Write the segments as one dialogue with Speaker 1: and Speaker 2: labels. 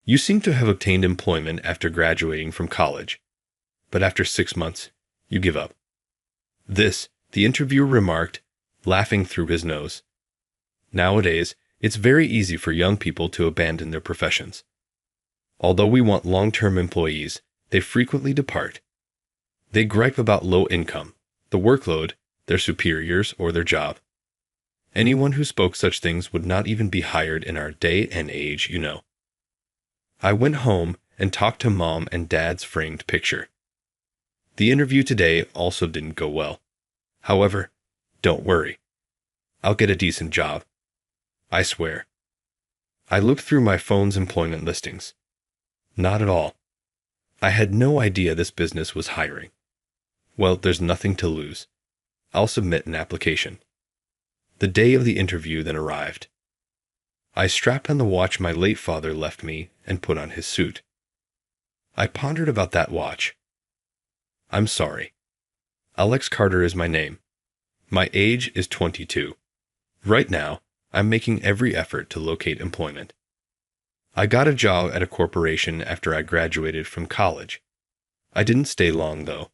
Speaker 1: You seem to have obtained employment after graduating from college, but after 6 months, you give up. This, the interviewer remarked, laughing through his nose. Nowadays, it's very easy for young people to abandon their professions. Although we want long-term employees, they frequently depart. They gripe about low income, the workload, their superiors, or their job. Anyone who spoke such things would not even be hired in our day and age, you know. I went home and talked to Mom and Dad's framed picture. The interview today also didn't go well. However, don't worry. I'll get a decent job. I swear. I looked through my phone's employment listings. Not at all. I had no idea this business was hiring. Well, there's nothing to lose. I'll submit an application. The day of the interview then arrived. I strapped on the watch my late father left me and put on his suit. I pondered about that watch. I'm sorry. Alex Carter is my name. My age is 22. Right now, I'm making every effort to locate employment. I got a job at a corporation after I graduated from college. I didn't stay long, though.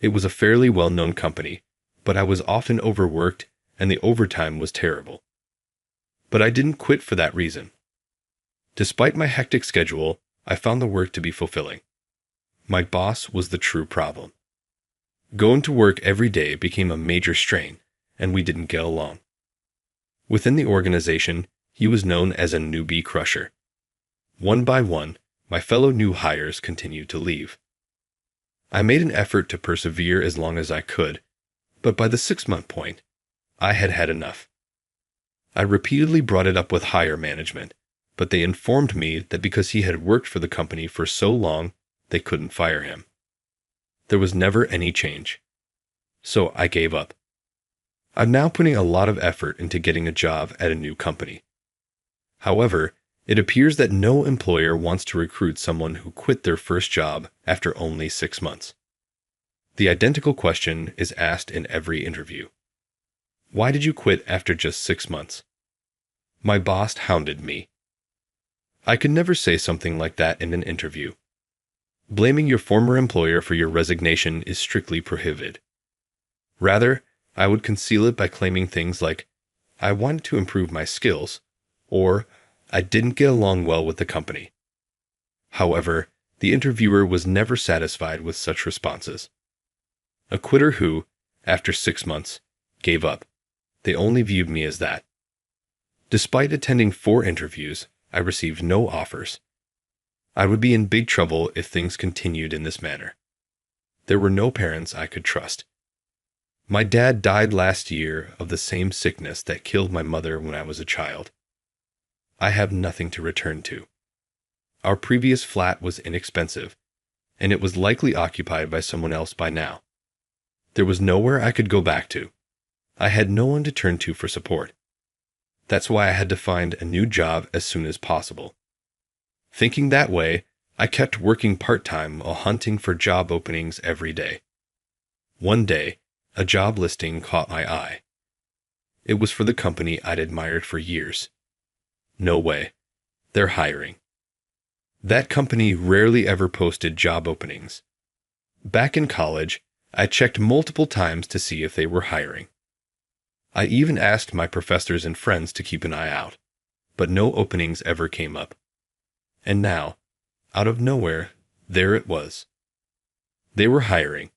Speaker 1: It was a fairly well-known company, but I was often overworked and the overtime was terrible. But I didn't quit for that reason. Despite my hectic schedule, I found the work to be fulfilling. My boss was the true problem. Going to work every day became a major strain, and we didn't get along. Within the organization, he was known as a newbie crusher. One by one, my fellow new hires continued to leave. I made an effort to persevere as long as I could, but by the 6-month point, I had had enough. I repeatedly brought it up with higher management, but they informed me that because he had worked for the company for so long, they couldn't fire him. There was never any change. So I gave up. I'm now putting a lot of effort into getting a job at a new company. However, it appears that no employer wants to recruit someone who quit their first job after only 6 months. The identical question is asked in every interview. Why did you quit after just 6 months? My boss hounded me. I could never say something like that in an interview. Blaming your former employer for your resignation is strictly prohibited. Rather, I would conceal it by claiming things like, I wanted to improve my skills, or I didn't get along well with the company. However, the interviewer was never satisfied with such responses. A quitter who, after 6 months, gave up. They only viewed me as that. Despite attending 4 interviews, I received no offers. I would be in big trouble if things continued in this manner. There were no parents I could trust. My dad died last year of the same sickness that killed my mother when I was a child. I have nothing to return to. Our previous flat was inexpensive, and it was likely occupied by someone else by now. There was nowhere I could go back to. I had no one to turn to for support. That's why I had to find a new job as soon as possible. Thinking that way, I kept working part-time while hunting for job openings every day. One day, a job listing caught my eye. It was for the company I'd admired for years. No way. They're hiring. That company rarely ever posted job openings. Back in college, I checked multiple times to see if they were hiring. I even asked my professors and friends to keep an eye out, but no openings ever came up. And now, out of nowhere, there it was. They were hiring,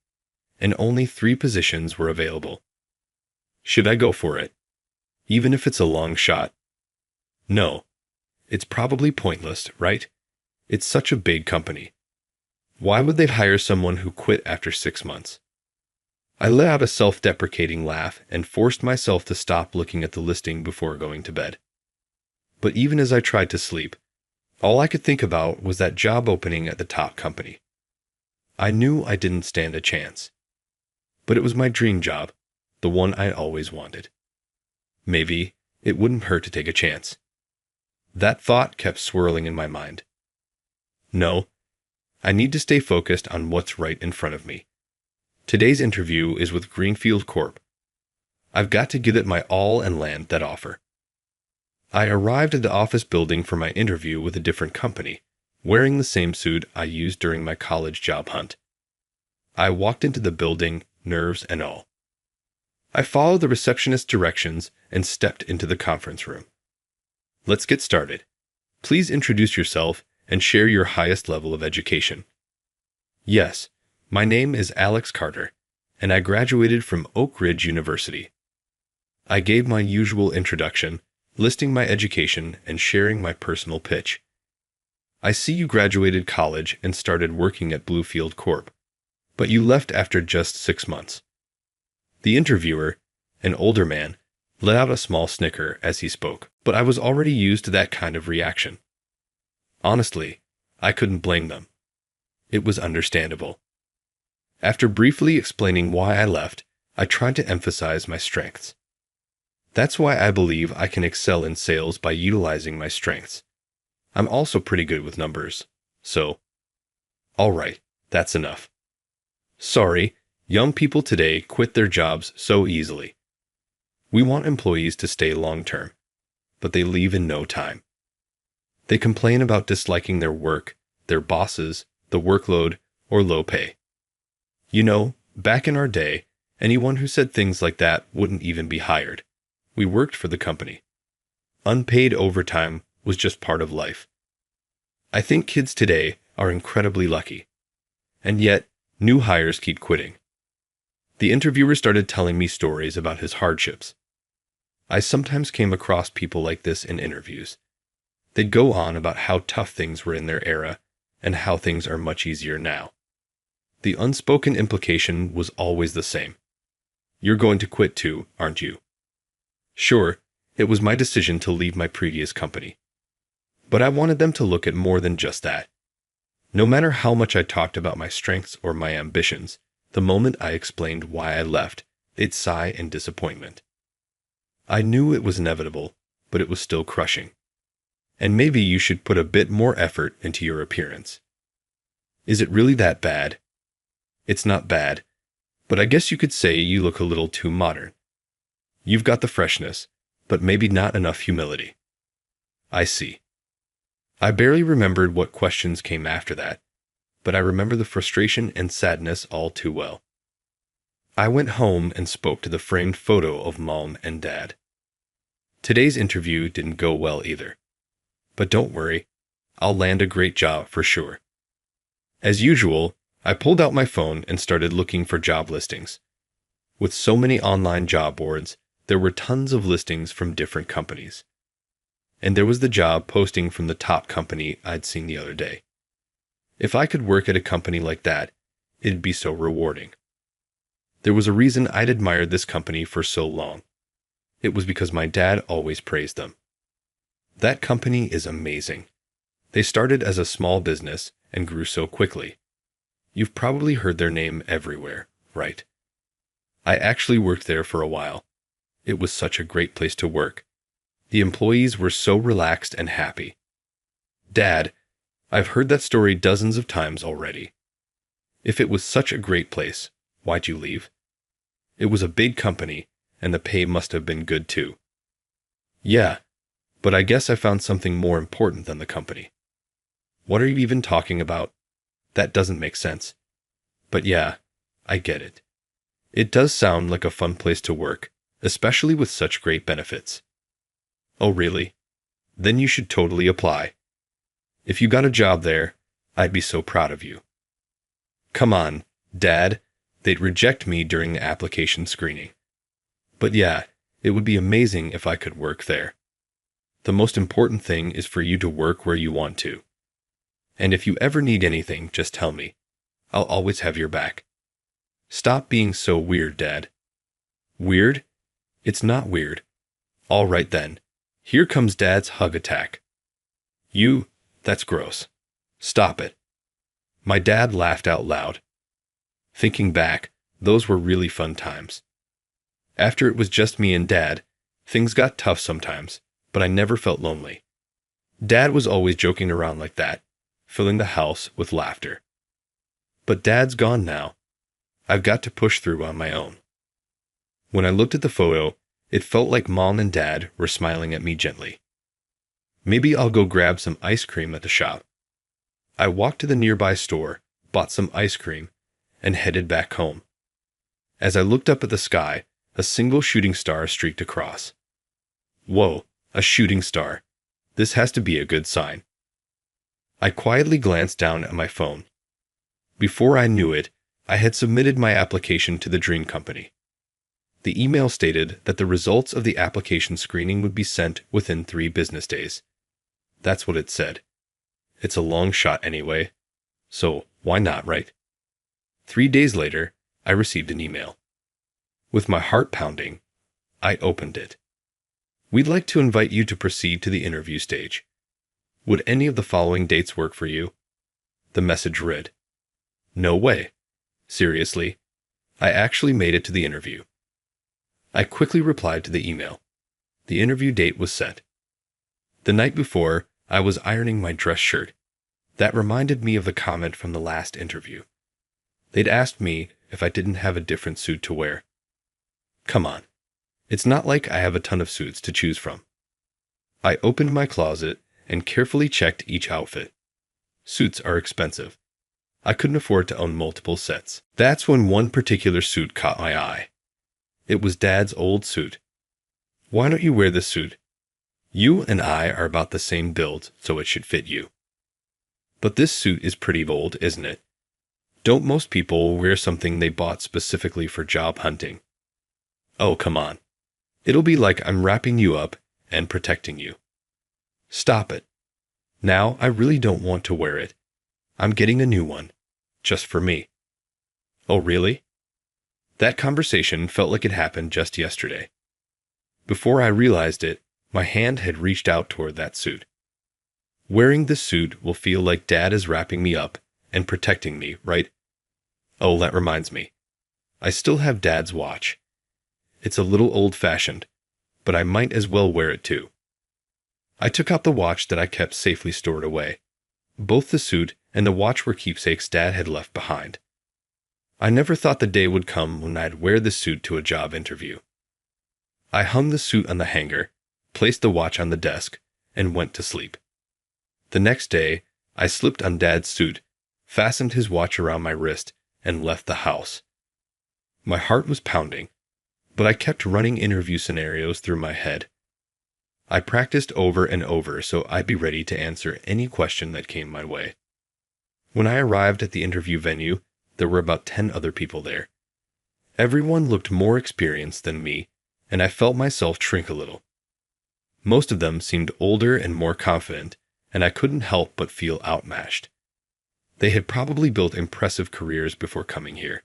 Speaker 1: and only 3 positions were available. Should I go for it? Even if it's a long shot? No. It's probably pointless, right? It's such a big company. Why would they hire someone who quit after 6 months? I let out a self-deprecating laugh and forced myself to stop looking at the listing before going to bed. But even as I tried to sleep, all I could think about was that job opening at the top company. I knew I didn't stand a chance. But it was my dream job, the one I always wanted. Maybe it wouldn't hurt to take a chance. That thought kept swirling in my mind. No, I need to stay focused on what's right in front of me. Today's interview is with Greenfield Corp. I've got to give it my all and land that offer. I arrived at the office building for my interview with a different company, wearing the same suit I used during my college job hunt. I walked into the building, nerves and all. I followed the receptionist's directions and stepped into the conference room. Let's get started. Please introduce yourself and share your highest level of education. Yes, my name is Alex Carter, and I graduated from Oak Ridge University. I gave my usual introduction, listing my education and sharing my personal pitch. I see you graduated college and started working at Bluefield Corp, but you left after just 6 months. The interviewer, an older man, let out a small snicker as he spoke, but I was already used to that kind of reaction. Honestly, I couldn't blame them. It was understandable. After briefly explaining why I left, I tried to emphasize my strengths. That's why I believe I can excel in sales by utilizing my strengths. I'm also pretty good with numbers, so... All right, that's enough. Sorry, young people today quit their jobs so easily. We want employees to stay long-term, but they leave in no time. They complain about disliking their work, their bosses, the workload, or low pay. You know, back in our day, anyone who said things like that wouldn't even be hired. We worked for the company. Unpaid overtime was just part of life. I think kids today are incredibly lucky. And yet, new hires keep quitting. The interviewer started telling me stories about his hardships. I sometimes came across people like this in interviews. They'd go on about how tough things were in their era and how things are much easier now. The unspoken implication was always the same. You're going to quit too, aren't you? Sure, it was my decision to leave my previous company. But I wanted them to look at more than just that. No matter how much I talked about my strengths or my ambitions, the moment I explained why I left, they'd sigh in disappointment. I knew it was inevitable, but it was still crushing. And maybe you should put a bit more effort into your appearance. Is it really that bad? It's not bad, but I guess you could say you look a little too modern. You've got the freshness, but maybe not enough humility. I see. I barely remembered what questions came after that, but I remember the frustration and sadness all too well. I went home and spoke to the framed photo of Mom and Dad. Today's interview didn't go well either. But don't worry, I'll land a great job for sure. As usual, I pulled out my phone and started looking for job listings. With so many online job boards, there were tons of listings from different companies. And there was the job posting from the top company I'd seen the other day. If I could work at a company like that, it'd be so rewarding. There was a reason I'd admired this company for so long. It was because my dad always praised them. That company is amazing. They started as a small business and grew so quickly. You've probably heard their name everywhere, right? I actually worked there for a while. It was such a great place to work. The employees were so relaxed and happy. Dad, I've heard that story dozens of times already. If it was such a great place, why'd you leave? It was a big company, and the pay must have been good too. Yeah, but I guess I found something more important than the company. What are you even talking about? That doesn't make sense. But yeah, I get it. It does sound like a fun place to work, especially with such great benefits. Oh really? Then you should totally apply. If you got a job there, I'd be so proud of you. Come on, Dad, they'd reject me during the application screening. But yeah, it would be amazing if I could work there. The most important thing is for you to work where you want to. And if you ever need anything, just tell me. I'll always have your back. Stop being so weird, Dad. Weird? It's not weird. All right then. Here comes Dad's hug attack. That's gross. Stop it. My dad laughed out loud. Thinking back, those were really fun times. After it was just me and Dad, things got tough sometimes, but I never felt lonely. Dad was always joking around like that, filling the house with laughter. But Dad's gone now. I've got to push through on my own. When I looked at the photo, it felt like Mom and Dad were smiling at me gently. Maybe I'll go grab some ice cream at the shop. I walked to the nearby store, bought some ice cream, and headed back home. As I looked up at the sky, a single shooting star streaked across. Whoa, a shooting star. This has to be a good sign. I quietly glanced down at my phone. Before I knew it, I had submitted my application to the dream company. The email stated that the results of the application screening would be sent within 3 business days. That's what it said. It's a long shot anyway, so why not, right? 3 days later, I received an email. With my heart pounding, I opened it. We'd like to invite you to proceed to the interview stage. Would any of the following dates work for you? The message read, "No way. Seriously? I actually made it to the interview." I quickly replied to the email. The interview date was set. The night before, I was ironing my dress shirt. That reminded me of the comment from the last interview. They'd asked me if I didn't have a different suit to wear. Come on. It's not like I have a ton of suits to choose from. I opened my closet and carefully checked each outfit. Suits are expensive. I couldn't afford to own multiple sets. That's when one particular suit caught my eye. It was Dad's old suit. "Why don't you wear this suit? You and I are about the same build, so it should fit you." "But this suit is pretty old, isn't it? Don't most people wear something they bought specifically for job hunting?" "Oh, come on. It'll be like I'm wrapping you up and protecting you." "Stop it. Now I really don't want to wear it. I'm getting a new one, just for me." "Oh, really?" That conversation felt like it happened just yesterday. Before I realized it, my hand had reached out toward that suit. Wearing this suit will feel like Dad is wrapping me up and protecting me, right? Oh, that reminds me. I still have Dad's watch. It's a little old-fashioned, but I might as well wear it too. I took out the watch that I kept safely stored away. Both the suit and the watch were keepsakes Dad had left behind. I never thought the day would come when I'd wear the suit to a job interview. I hung the suit on the hanger, placed the watch on the desk, and went to sleep. The next day, I slipped on Dad's suit, fastened his watch around my wrist, and left the house. My heart was pounding, but I kept running interview scenarios through my head. I practiced over and over so I'd be ready to answer any question that came my way. When I arrived at the interview venue, there were about 10 other people there. Everyone looked more experienced than me, and I felt myself shrink a little. Most of them seemed older and more confident, and I couldn't help but feel outmatched. They had probably built impressive careers before coming here.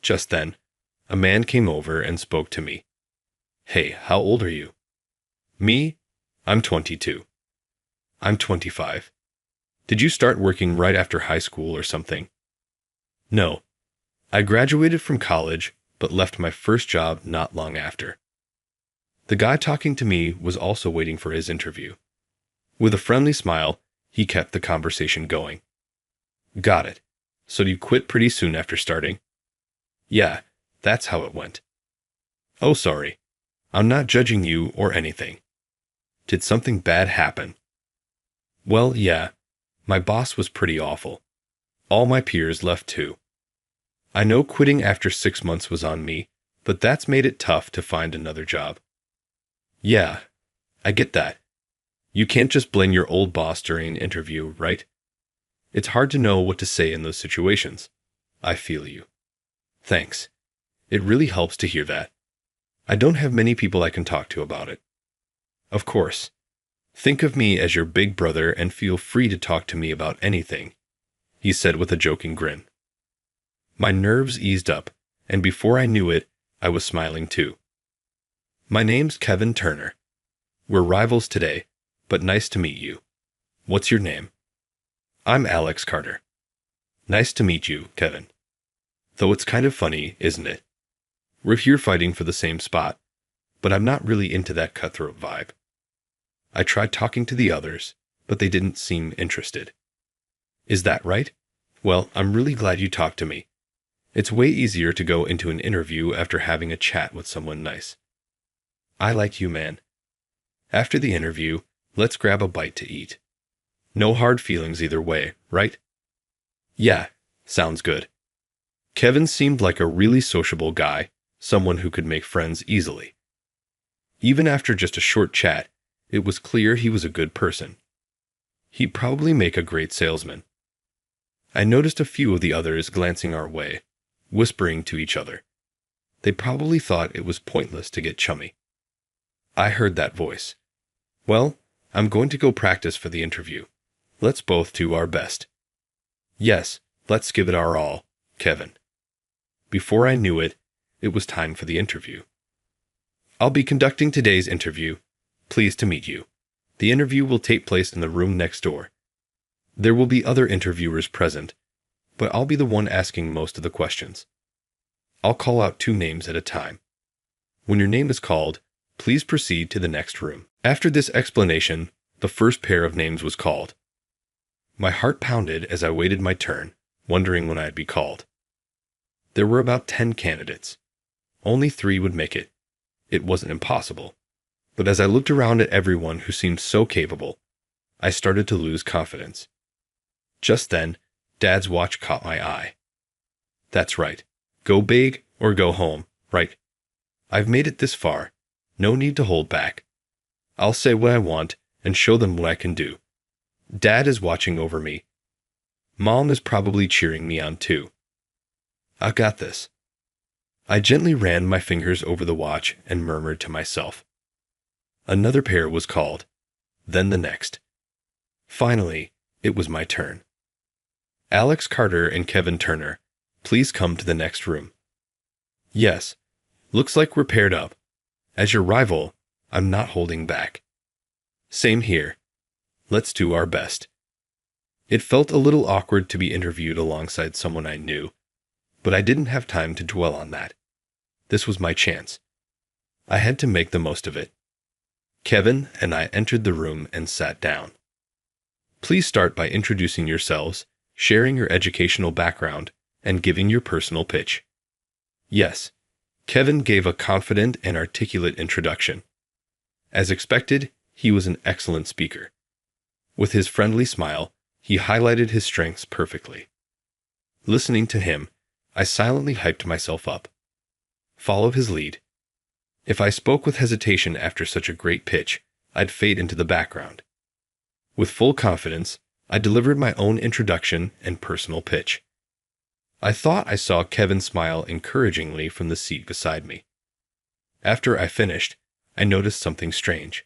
Speaker 1: Just then, a man came over and spoke to me. "Hey, how old are you?" "Me? I'm 22. "I'm 25. Did you start working right after high school or something?" "No. I graduated from college, but left my first job not long after." The guy talking to me was also waiting for his interview. With a friendly smile, he kept the conversation going. "Got it. So you quit pretty soon after starting?" "Yeah, that's how it went." "Oh, sorry. I'm not judging you or anything. Did something bad happen?" "Well, yeah. My boss was pretty awful. All my peers left too. I know quitting after 6 months was on me, but that's made it tough to find another job." "Yeah, I get that. You can't just blame your old boss during an interview, right? It's hard to know what to say in those situations. I feel you." "Thanks. It really helps to hear that. I don't have many people I can talk to about it." "Of course. Think of me as your big brother and feel free to talk to me about anything," he said with a joking grin. My nerves eased up, and before I knew it, I was smiling too. "My name's Kevin Turner. We're rivals today, but nice to meet you. What's your name?" "I'm Alex Carter." "Nice to meet you, Kevin. Though it's kind of funny, isn't it? We're here fighting for the same spot, but I'm not really into that cutthroat vibe. I tried talking to the others, but they didn't seem interested." "Is that right? Well, I'm really glad you talked to me. It's way easier to go into an interview after having a chat with someone nice." "I like you, man." After the interview, Let's grab a bite to eat. No hard feelings either way, right? Yeah, sounds good. Kevin seemed like a really sociable guy, someone who could make friends easily. Even after just a short chat, it was clear he was a good person. He'd probably make a great salesman. I noticed a few of the others glancing our way, whispering to each other. They probably thought it was pointless to get chummy. I heard that voice. Well, I'm going to go practice for the interview. Let's both do our best. Yes, let's give it our all, Kevin. Before I knew it, it was time for the interview. I'll be conducting today's interview. Pleased to meet you. The interview will take place in the room next door. There will be other interviewers present, but I'll be the one asking most of the questions. I'll call out 2 names at a time. When your name is called, please proceed to the next room. After this explanation, the first pair of names was called. My heart pounded as I waited my turn, wondering when I'd be called. There were about 10 candidates. Only 3 would make it. It wasn't impossible. But as I looked around at everyone who seemed so capable, I started to lose confidence. Just then, Dad's watch caught my eye. That's right. Go big or go home, right? I've made it this far. No need to hold back. I'll say what I want and show them what I can do. Dad is watching over me. Mom is probably cheering me on too. I got this. I gently ran my fingers over the watch and murmured to myself. Another pair was called, then the next. Finally, it was my turn. Alex Carter and Kevin Turner, please come to the next room. Yes, looks like we're paired up. As your rival, I'm not holding back. Same here. Let's do our best. It felt a little awkward to be interviewed alongside someone I knew, but I didn't have time to dwell on that. This was my chance. I had to make the most of it. Kevin and I entered the room and sat down. Please start by introducing yourselves, sharing your educational background, and giving your personal pitch. Yes, Kevin gave a confident and articulate introduction. As expected, he was an excellent speaker. With his friendly smile, he highlighted his strengths perfectly. Listening to him, I silently hyped myself up. Followed his lead. If I spoke with hesitation after such a great pitch, I'd fade into the background. With full confidence, I delivered my own introduction and personal pitch. I thought I saw Kevin smile encouragingly from the seat beside me. After I finished, I noticed something strange.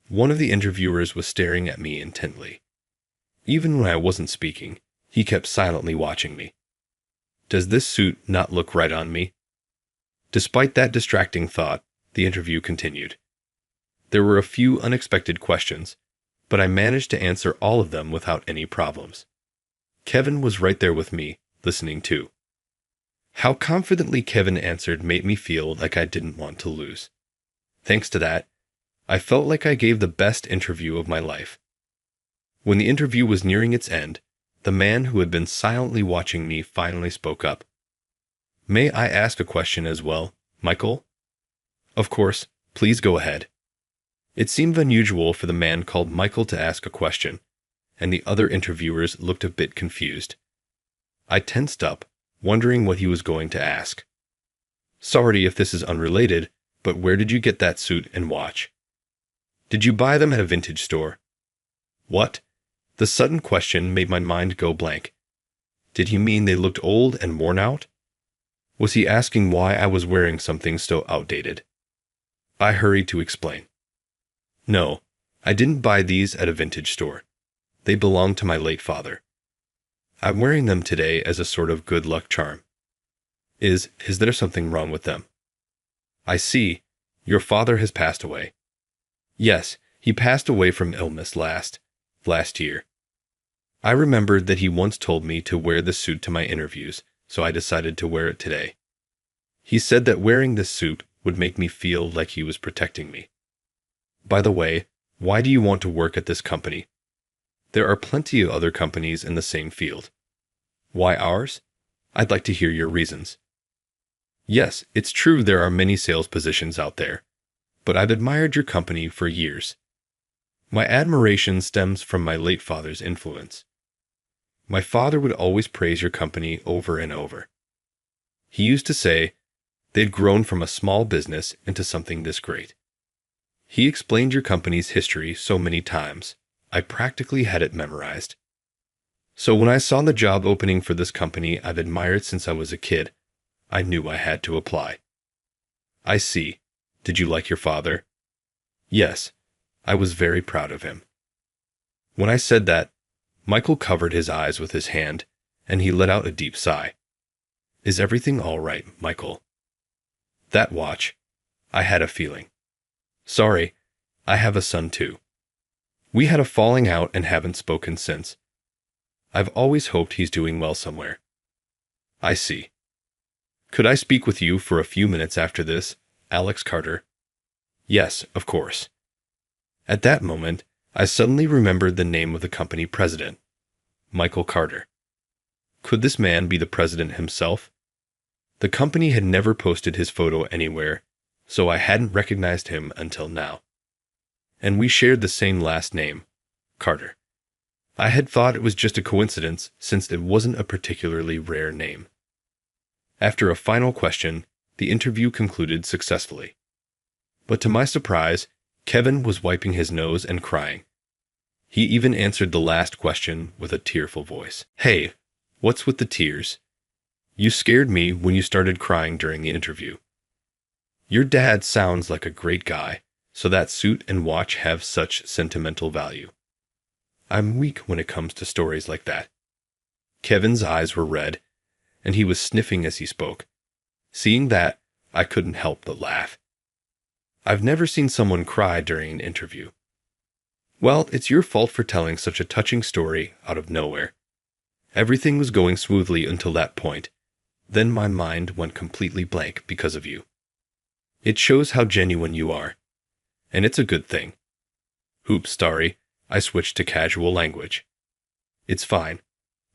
Speaker 1: One of the interviewers was staring at me intently. Even when I wasn't speaking, he kept silently watching me. Does this suit not look right on me? Despite that distracting thought, the interview continued. There were a few unexpected questions, but I managed to answer all of them without any problems. Kevin was right there with me, listening too. How confidently Kevin answered made me feel like I didn't want to lose. Thanks to that, I felt like I gave the best interview of my life. When the interview was nearing its end, the man who had been silently watching me finally spoke up. May I ask a question as well, Michael? Of course, please go ahead. It seemed unusual for the man called Michael to ask a question, and the other interviewers looked a bit confused. I tensed up, wondering what he was going to ask. Sorry if this is unrelated, but where did you get that suit and watch? Did you buy them at a vintage store? What? The sudden question made my mind go blank. Did he mean they looked old and worn out? Was he asking why I was wearing something so outdated? I hurried to explain. No, I didn't buy these at a vintage store. They belong to my late father. I'm wearing them today as a sort of good luck charm. Is there something wrong with them? I see. Your father has passed away. Yes, he passed away from illness last year. I remembered that he once told me to wear this suit to my interviews, so I decided to wear it today. He said that wearing this suit would make me feel like he was protecting me. By the way, why do you want to work at this company? There are plenty of other companies in the same field. Why ours? I'd like to hear your reasons. Yes, it's true there are many sales positions out there, but I've admired your company for years. My admiration stems from my late father's influence. My father would always praise your company over and over. He used to say they'd grown from a small business into something this great. He explained your company's history so many times, I practically had it memorized. So when I saw the job opening for this company I've admired since I was a kid, I knew I had to apply. I see. Did you like your father? Yes, I was very proud of him. When I said that, Michael covered his eyes with his hand, and he let out a deep sigh. Is everything all right, Michael? That watch. I had a feeling. Sorry, I have a son too. We had a falling out and haven't spoken since. I've always hoped he's doing well somewhere. I see. Could I speak with you for a few minutes after this, Alex Carter? Yes, of course. At that moment, I suddenly remembered the name of the company president, Michael Carter. Could this man be the president himself? The company had never posted his photo anywhere, so I hadn't recognized him until now. And we shared the same last name, Carter. I had thought it was just a coincidence since it wasn't a particularly rare name. After a final question, the interview concluded successfully. But to my surprise, Kevin was wiping his nose and crying. He even answered the last question with a tearful voice. Hey, what's with the tears? You scared me when you started crying during the interview. Your dad sounds like a great guy, so that suit and watch have such sentimental value. I'm weak when it comes to stories like that. Kevin's eyes were red, and he was sniffing as he spoke. Seeing that, I couldn't help but laugh. I've never seen someone cry during an interview. Well, it's your fault for telling such a touching story out of nowhere. Everything was going smoothly until that point. Then my mind went completely blank because of you. It shows how genuine you are. And it's a good thing. Oops, sorry. I switched to casual language. It's fine.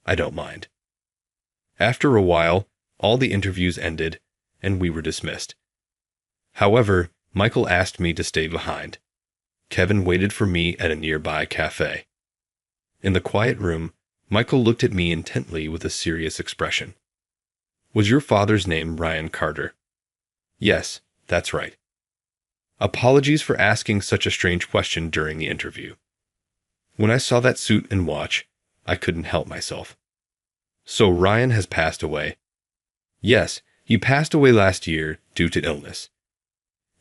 Speaker 1: I don't mind. After a while, all the interviews ended, and we were dismissed. However, Michael asked me to stay behind. Kevin waited for me at a nearby cafe. In the quiet room, Michael looked at me intently with a serious expression. Was your father's name Ryan Carter? Yes, that's right. Apologies for asking such a strange question during the interview. When I saw that suit and watch, I couldn't help myself. So Ryan has passed away. Yes, he passed away last year due to illness.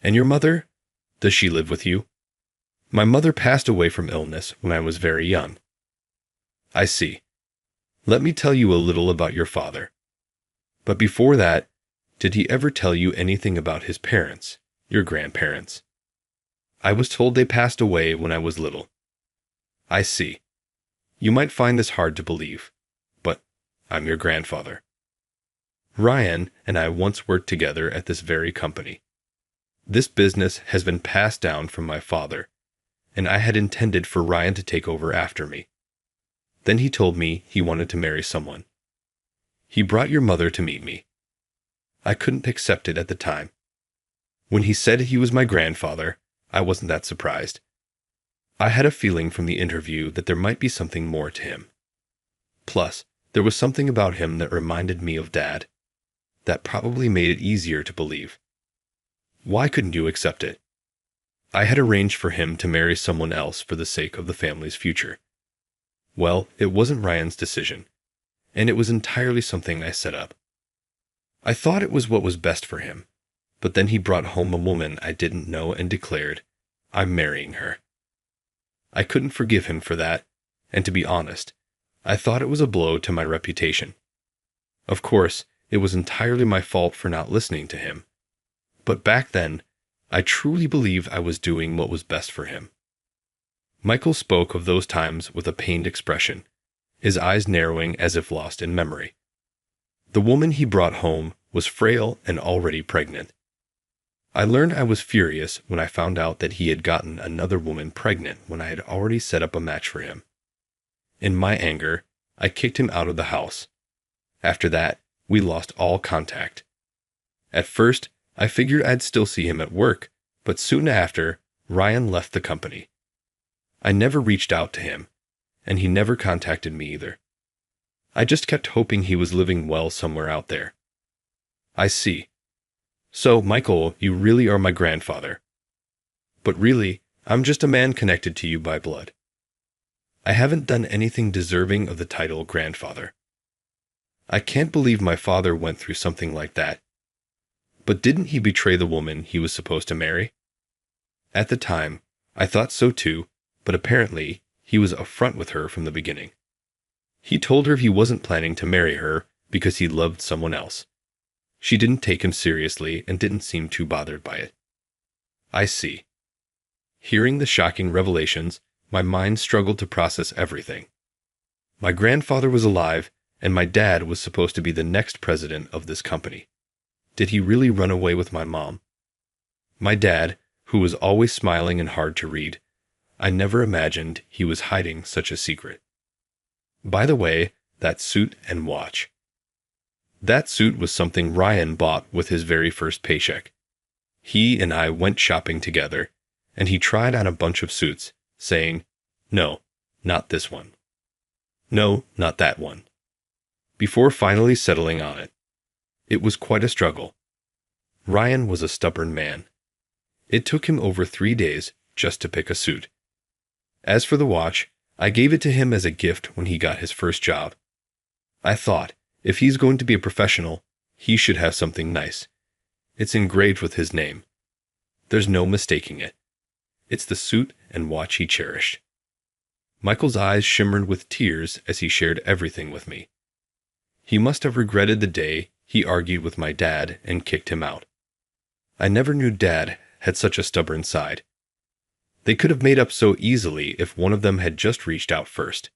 Speaker 1: And your mother? Does she live with you? My mother passed away from illness when I was very young. I see. Let me tell you a little about your father. But before that, did he ever tell you anything about his parents, your grandparents? I was told they passed away when I was little. I see. You might find this hard to believe, but I'm your grandfather. Ryan and I once worked together at this very company. This business has been passed down from my father, and I had intended for Ryan to take over after me. Then he told me he wanted to marry someone. He brought your mother to meet me. I couldn't accept it at the time. When he said he was my grandfather, I wasn't that surprised. I had a feeling from the interview that there might be something more to him. Plus, there was something about him that reminded me of Dad. That probably made it easier to believe. Why couldn't you accept it? I had arranged for him to marry someone else for the sake of the family's future. Well, it wasn't Ryan's decision, and it was entirely something I set up. I thought it was what was best for him, but then he brought home a woman I didn't know and declared, I'm marrying her. I couldn't forgive him for that, and to be honest, I thought it was a blow to my reputation. Of course, it was entirely my fault for not listening to him. But back then, I truly believe I was doing what was best for him. Michael spoke of those times with a pained expression, his eyes narrowing as if lost in memory. The woman he brought home was frail and already pregnant. I learned I was furious when I found out that he had gotten another woman pregnant when I had already set up a match for him. In my anger, I kicked him out of the house. After that, we lost all contact. At first, I figured I'd still see him at work, but soon after, Ryan left the company. I never reached out to him, and he never contacted me either. I just kept hoping he was living well somewhere out there. I see. So, Michael, you really are my grandfather. But really, I'm just a man connected to you by blood. I haven't done anything deserving of the title grandfather. I can't believe my father went through something like that. But didn't he betray the woman he was supposed to marry? At the time, I thought so too, but apparently, he was upfront with her from the beginning. He told her he wasn't planning to marry her because he loved someone else. She didn't take him seriously and didn't seem too bothered by it. I see. Hearing the shocking revelations, my mind struggled to process everything. My grandfather was alive, and my dad was supposed to be the next president of this company. Did he really run away with my mom? My dad, who was always smiling and hard to read, I never imagined he was hiding such a secret. By the way, that suit and watch. That suit was something Ryan bought with his very first paycheck. He and I went shopping together, and he tried on a bunch of suits, saying, "No, not this one. No, not that one," before finally settling on it. It was quite a struggle. Ryan was a stubborn man. It took him over 3 days just to pick a suit. As for the watch, I gave it to him as a gift when he got his first job. I thought, if he's going to be a professional, he should have something nice. It's engraved with his name. There's no mistaking it. It's the suit and watch he cherished. Michael's eyes shimmered with tears as he shared everything with me. He must have regretted the day he argued with my dad and kicked him out. I never knew Dad had such a stubborn side. They could have made up so easily if one of them had just reached out first.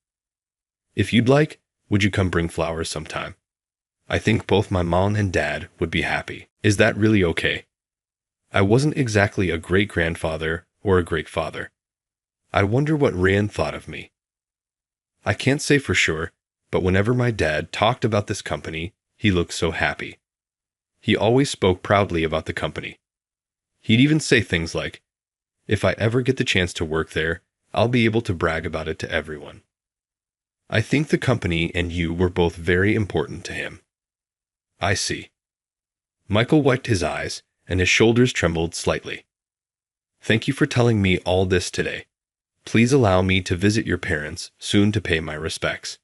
Speaker 1: If you'd like, would you come bring flowers sometime? I think both my mom and dad would be happy. Is that really okay? I wasn't exactly a great-grandfather or a great father. I wonder what Ryan thought of me. I can't say for sure, but whenever my dad talked about this company, he looked so happy. He always spoke proudly about the company. He'd even say things like, "If I ever get the chance to work there, I'll be able to brag about it to everyone." I think the company and you were both very important to him. I see. Michael wiped his eyes, and his shoulders trembled slightly. Thank you for telling me all this today. Please allow me to visit your parents soon to pay my respects.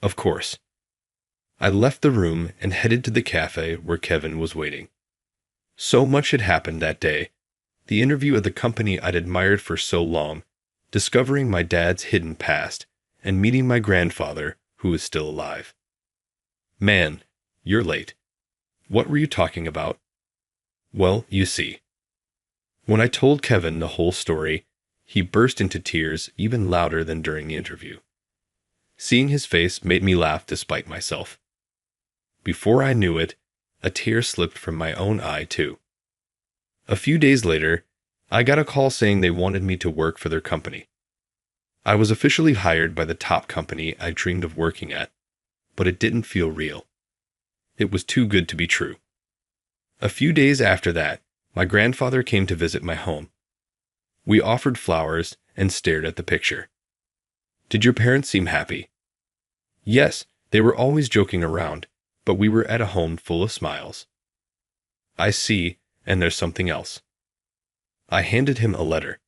Speaker 1: Of course. I left the room and headed to the cafe where Kevin was waiting. So much had happened that day. The interview at the company I'd admired for so long, discovering my dad's hidden past, and meeting my grandfather, who is still alive. Man, you're late. What were you talking about? Well, you see. When I told Kevin the whole story, he burst into tears even louder than during the interview. Seeing his face made me laugh despite myself. Before I knew it, a tear slipped from my own eye too. A few days later, I got a call saying they wanted me to work for their company. I was officially hired by the top company I dreamed of working at, but it didn't feel real. It was too good to be true. A few days after that, my grandfather came to visit my home. We offered flowers and stared at the picture. Did your parents seem happy? Yes, they were always joking around, but we were at a home full of smiles. I see, and there's something else. I handed him a letter.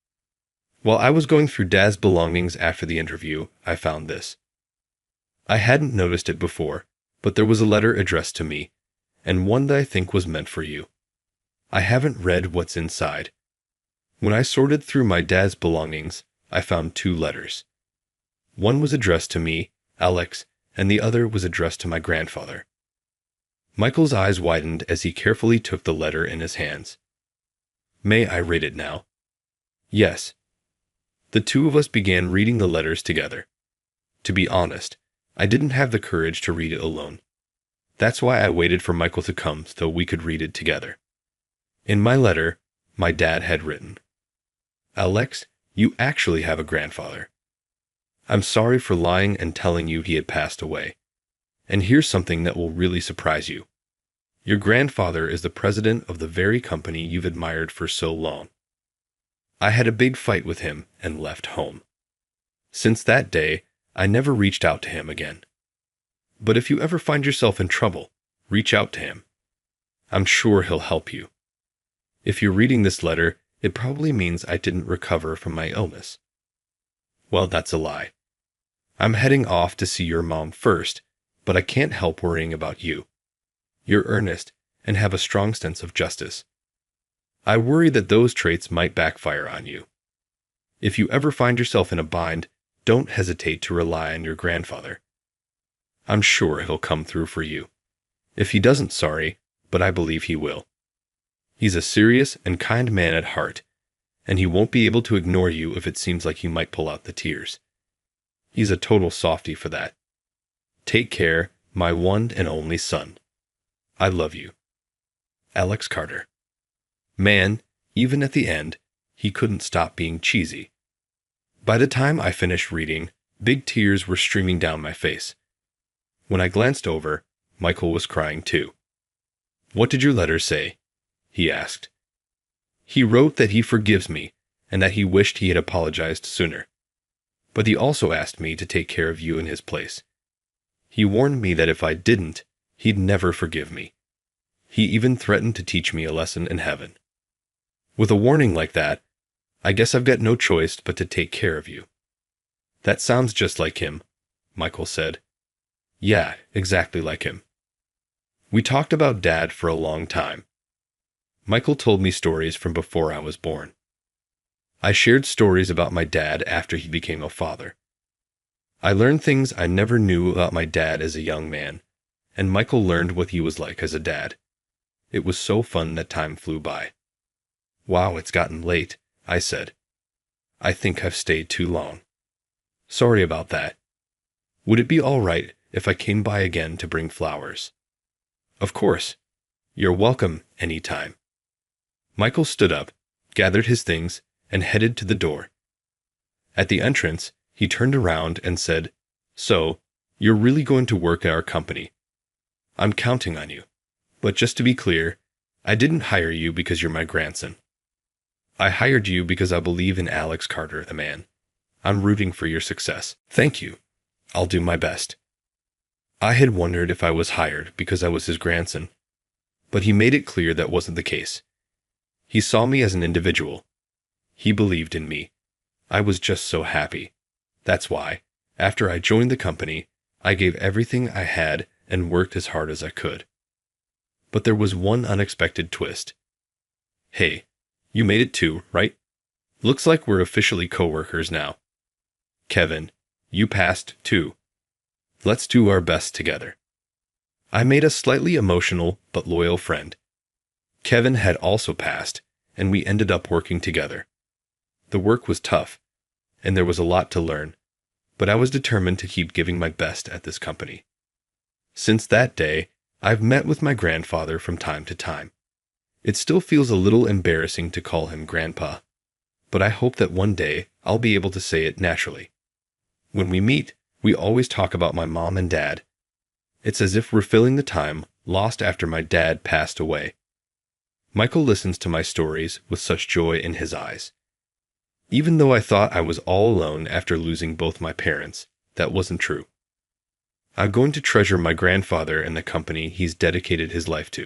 Speaker 1: While I was going through Dad's belongings after the interview, I found this. I hadn't noticed it before, but there was a letter addressed to me, and one that I think was meant for you. I haven't read what's inside. When I sorted through my dad's belongings, I found 2 letters. One was addressed to me, Alex, and the other was addressed to my grandfather. Michael's eyes widened as he carefully took the letter in his hands. May I read it now? Yes. The 2 of us began reading the letters together. To be honest, I didn't have the courage to read it alone. That's why I waited for Michael to come so we could read it together. In my letter, my dad had written, Alex, you actually have a grandfather. I'm sorry for lying and telling you he had passed away. And here's something that will really surprise you. Your grandfather is the president of the very company you've admired for so long. I had a big fight with him and left home. Since that day, I never reached out to him again. But if you ever find yourself in trouble, reach out to him. I'm sure he'll help you. If you're reading this letter, it probably means I didn't recover from my illness. Well, that's a lie. I'm heading off to see your mom first, but I can't help worrying about you. You're earnest and have a strong sense of justice. I worry that those traits might backfire on you. If you ever find yourself in a bind, don't hesitate to rely on your grandfather. I'm sure he'll come through for you. If he doesn't, sorry, but I believe he will. He's a serious and kind man at heart, and he won't be able to ignore you if it seems like you might pull out the tears. He's a total softie for that. Take care, my one and only son. I love you. Alex Carter. Man, even at the end, he couldn't stop being cheesy. By the time I finished reading, big tears were streaming down my face. When I glanced over, Michael was crying too. What did your letter say? He asked. He wrote that he forgives me and that he wished he had apologized sooner. But he also asked me to take care of you in his place. He warned me that if I didn't, he'd never forgive me. He even threatened to teach me a lesson in heaven. With a warning like that, I guess I've got no choice but to take care of you. That sounds just like him, Michael said. Yeah, exactly like him. We talked about Dad for a long time. Michael told me stories from before I was born. I shared stories about my dad after he became a father. I learned things I never knew about my dad as a young man, and Michael learned what he was like as a dad. It was so fun that time flew by. Wow, it's gotten late, I said. I think I've stayed too long. Sorry about that. Would it be all right if I came by again to bring flowers? Of course. You're welcome anytime. Michael stood up, gathered his things, and headed to the door. At the entrance, he turned around and said, So, you're really going to work at our company. I'm counting on you. But just to be clear, I didn't hire you because you're my grandson. I hired you because I believe in Alex Carter, the man. I'm rooting for your success. Thank you. I'll do my best. I had wondered if I was hired because I was his grandson, but he made it clear that wasn't the case. He saw me as an individual. He believed in me. I was just so happy. That's why, after I joined the company, I gave everything I had and worked as hard as I could. But there was one unexpected twist. Hey, you made it too, right? Looks like we're officially coworkers now. Kevin, you passed too. Let's do our best together. I made a slightly emotional but loyal friend. Kevin had also passed, and we ended up working together. The work was tough, and there was a lot to learn, but I was determined to keep giving my best at this company. Since that day, I've met with my grandfather from time to time. It still feels a little embarrassing to call him Grandpa, but I hope that one day I'll be able to say it naturally. When we meet, we always talk about my mom and dad. It's as if we're filling the time lost after my dad passed away. Michael listens to my stories with such joy in his eyes. Even though I thought I was all alone after losing both my parents, that wasn't true. I'm going to treasure my grandfather and the company he's dedicated his life to.